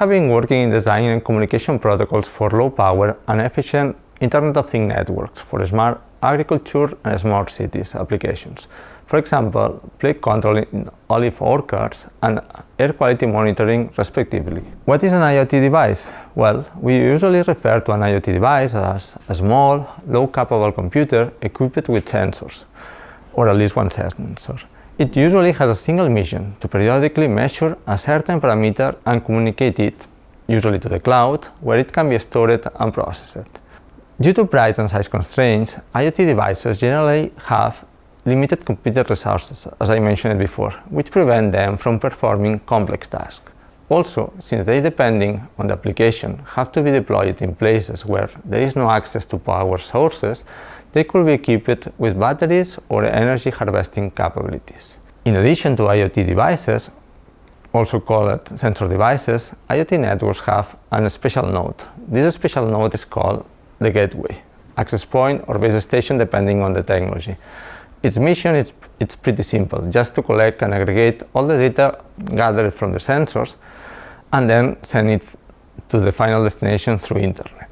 have been working in designing communication protocols for low power and efficient Internet of Things networks for smart agriculture and smart cities applications. For example, plague control in olive orchards and air quality monitoring respectively. What is an IoT device? Well, we usually refer to an IoT device as a small, low-capable computer equipped with sensors, or at least one sensor. It usually has a single mission to periodically measure a certain parameter and communicate it, usually to the cloud, where it can be stored and processed. Due to price and size constraints, IoT devices generally have limited computer resources, as I mentioned before, which prevent them from performing complex tasks. Also, since they, depending on the application, have to be deployed in places where there is no access to power sources, they could be equipped with batteries or energy harvesting capabilities. In addition to IoT devices, also called sensor devices, IoT networks have a special node. This special node is called the gateway, access point, or base station depending on the technology. Its mission is pretty simple, just to collect and aggregate all the data gathered from the sensors and then send it to the final destination through internet.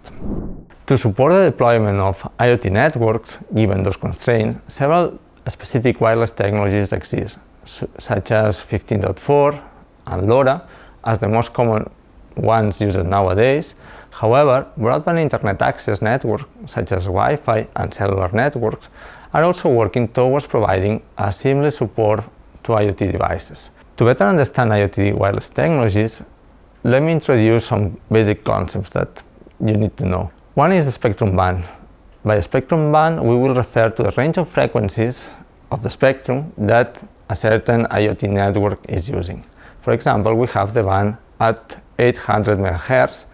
To support the deployment of IoT networks, given those constraints, several specific wireless technologies exist, such as 15.4 and LoRa as the most common ones used nowadays. However, broadband internet access networks such as Wi-Fi and cellular networks are also working towards providing a seamless support to IoT devices. To better understand IoT wireless technologies, let me introduce some basic concepts that you need to know. One is the spectrum band. By a spectrum band, we will refer to the range of frequencies of the spectrum that a certain IoT network is using. For example, we have the band at 800 MHz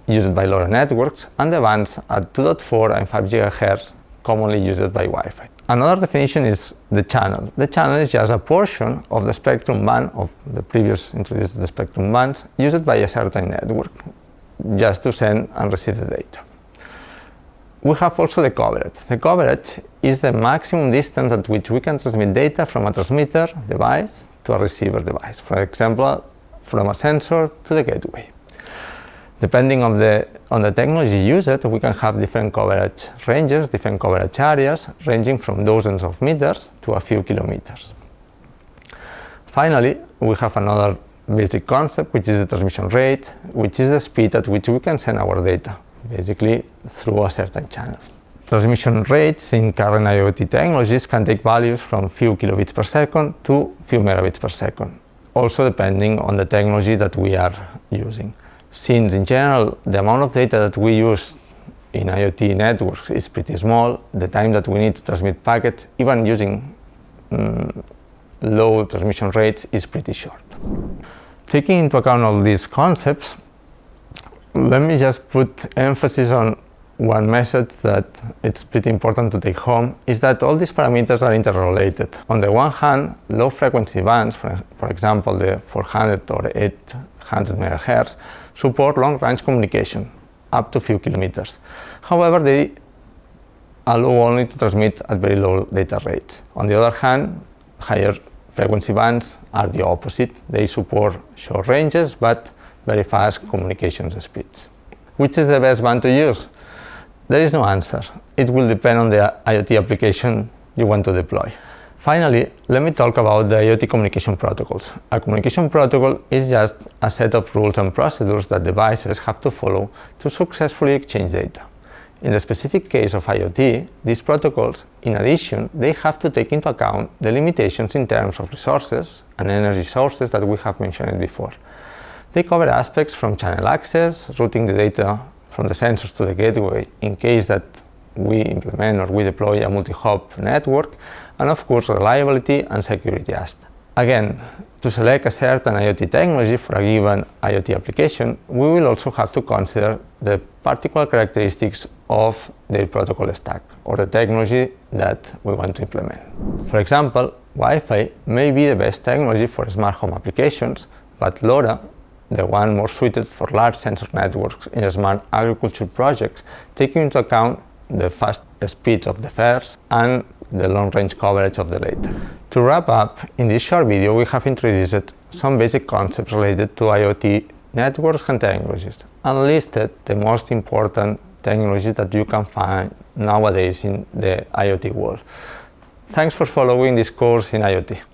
used by LoRa networks, and the bands at 2.4 and 5 GHz commonly used by Wi-Fi. Another definition is the channel. The channel is just a portion of the spectrum band of the previous introduced spectrum bands used by a certain network, just to send and receive the data. We have also the coverage. The coverage is the maximum distance at which we can transmit data from a transmitter device to a receiver device. For example, from a sensor to the gateway. Depending on the technology used, we can have different coverage ranges, different coverage areas, ranging from dozens of meters to a few kilometers. Finally, we have another basic concept, which is the transmission rate, which is the speed at which we can send our data, basically through a certain channel. Transmission rates in current IoT technologies can take values from few kilobits per second to few megabits per second, also depending on the technology that we are using. Since in general the amount of data that we use in IoT networks is pretty small, the time that we need to transmit packets, even using low transmission rates, is pretty short. Taking into account all these concepts, let me just put emphasis on one message that it's pretty important to take home, is that all these parameters are interrelated. On the one hand, low frequency bands, for example the 400 or 800 MHz, support long-range communication, up to few kilometers. However, they allow only to transmit at very low data rates. On the other hand, higher frequency bands are the opposite. They support short ranges, but very fast communications speeds. Which is the best band to use? There is no answer. It will depend on the IoT application you want to deploy. Finally, let me talk about the IoT communication protocols. A communication protocol is just a set of rules and procedures that devices have to follow to successfully exchange data. In the specific case of IoT, these protocols, in addition, they have to take into account the limitations in terms of resources and energy sources that we have mentioned before. They cover aspects from channel access, routing the data from the sensors to the gateway in case that we implement or we deploy a multi-hop network, and of course reliability and security aspects. Again, to select a certain IoT technology for a given IoT application, we will also have to consider the particular characteristics of the protocol stack or the technology that we want to implement. For example, Wi-Fi may be the best technology for smart home applications, but LoRa, the one more suited for large sensor networks in smart agriculture projects, taking into account the fast speeds of the fares and the long-range coverage of the data. To wrap up, in this short video we have introduced some basic concepts related to IoT networks and technologies, and listed the most important technologies that you can find nowadays in the IoT world. Thanks for following this course in IoT.